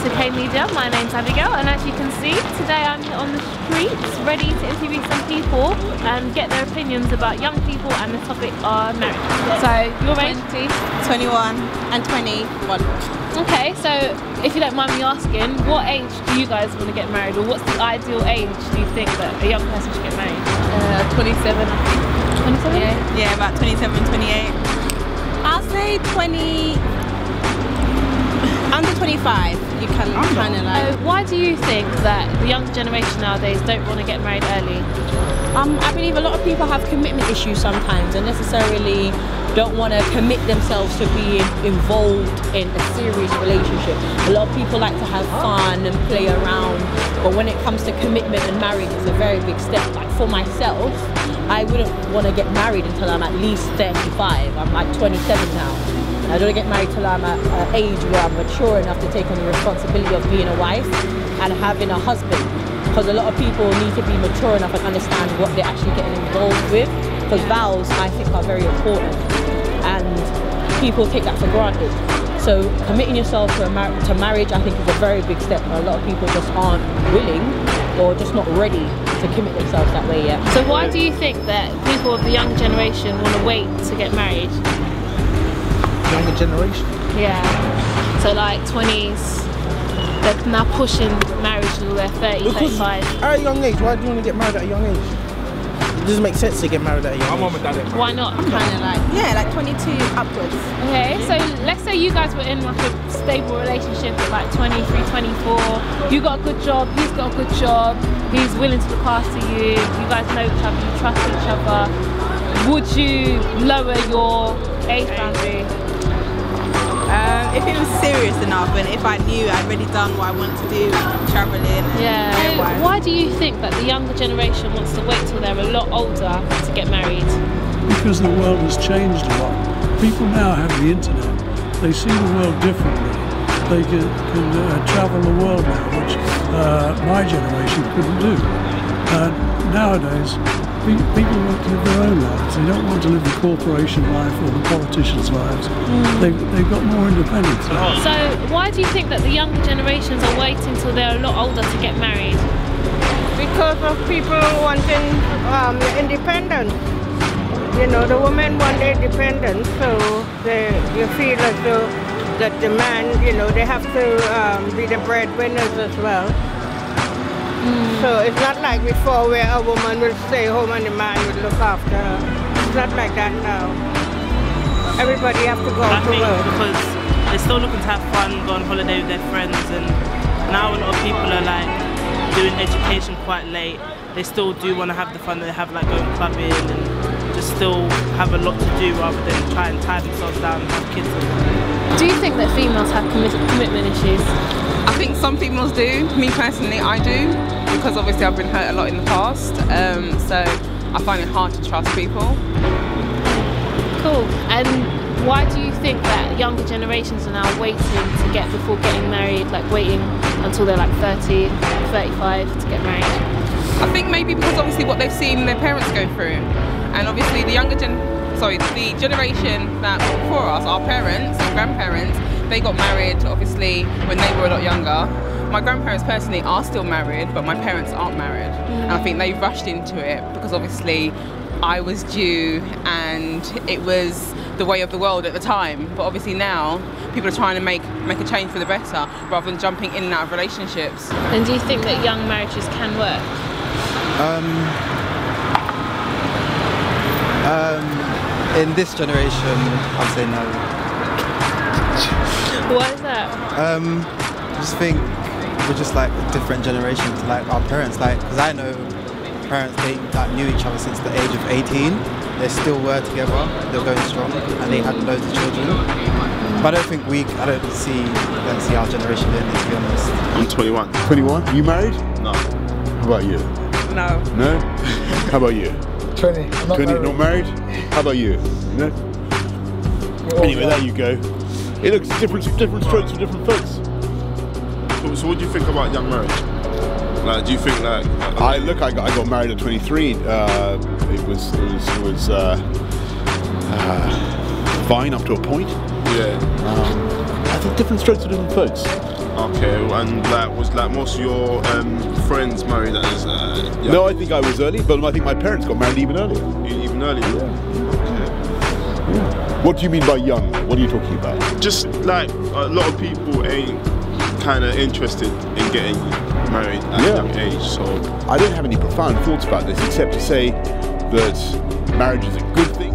to K Media. My name's Abigail, and as you can see, today I'm on the streets ready to interview some people and get their opinions about young people, and the topic are marriage. So, your age? 20, 21 and 21. Okay, so if you don't mind me asking, what age do you guys want to get married, or what's the ideal age do you think that a young person should get married? 27, I think. 27? Yeah, about 27, 28. I'll say 20, under 25, you can kind of like... Why do you think that the younger generation nowadays don't want to get married early? I believe a lot of people have commitment issues sometimes and necessarily don't want to commit themselves to being involved in a serious relationship. A lot of people like to have fun and play around, but when it comes to commitment and marriage, it's a very big step. Like for myself, I wouldn't want to get married until I'm at least 35. I'm like 27 now. I don't get married till I'm at an age where I'm mature enough to take on the responsibility of being a wife and having a husband. Because a lot of people need to be mature enough and understand what they're actually getting involved with. Because vows, I think, are very important, and people take that for granted. So committing yourself to marriage, I think, is a very big step. A lot of people just aren't willing or just not ready to commit themselves that way yet. So why do you think that people of the younger generation want to wait to get married? Younger generation? Yeah. So like 20s, they're now pushing marriage till they're 30, Because 35. at a young age, why do you want to get married at a young age? It doesn't make sense to get married at a young age. My mum and dad. Why not? Kind of like, yeah, like 22 upwards. Okay, so let's say you guys were in like a stable relationship at like 23, 24. You got a good job, he's got a good job, he's willing to look after you, you guys know each other, you trust each other. Would you lower your age boundary? If it was serious enough, and if I knew I'd already done what I wanted to do, travelling and Yeah. Why do you think that the younger generation wants to wait till they're a lot older to get married? Because the world has changed a lot. People now have the internet. They see the world differently. They can travel the world now, which my generation couldn't do. Nowadays, people want to live their own lives. They don't want to live the corporation life or the politicians' lives. They've got more independence now. So why do you think that the younger generations are waiting till they're a lot older to get married? Because of people wanting independence. You know, the women want their independence, so you feel as though that the man, you know, they have to be the breadwinners as well. So it's not like before where a woman will stay home and the man will look after her. It's not like that now. Everybody has to go out to work. Because they're still looking to have fun, go on holiday with their friends, and now a lot of people are like doing education quite late. They still do want to have the fun that they have, like going clubbing, and just still have a lot to do rather than try and tie themselves down and have kids. Do you think that females have commitment issues? I think some females do. Me personally, I do, because obviously I've been hurt a lot in the past, so I find it hard to trust people. Cool. And why do you think that younger generations are now waiting to get before getting married, like waiting until they're like 30, 35 to get married? I think maybe because obviously what they've seen their parents go through, and obviously the the generation that were before us, our parents and grandparents, they got married obviously when they were a lot younger. My grandparents personally are still married, but my parents aren't married. And I think they rushed into it because obviously I was due and it was the way of the world at the time. But obviously now people are trying to make a change for the better rather than jumping in and out of relationships. And do you think that young marriages can work? In this generation, I'd say no. Why is that? I just think we're just like a different generation to like our parents. Like, because I know parents, they like knew each other since the age of 18. They still were together. They're going strong, and they had loads of children. But I don't see our generation doing it, to be honest. I'm 21. 21? You married? No. How about you? No. No? How about you? 20. I'm not 20, married. not married? How about you? No? Anyway, there you go. It looks different strokes for different folks. So what do you think about young marriage? Like, do you think like... I got married at 23. It was fine up to a point. Yeah. I think different strokes for different folks. Okay, and was most of your friends married as young? No, I think I was early, but I think my parents got married even earlier. Even earlier? Yeah. What do you mean by young? What are you talking about? Just like a lot of people ain't kind of interested in getting married at a young age, so... I don't have any profound thoughts about this except to say that marriage is a good thing.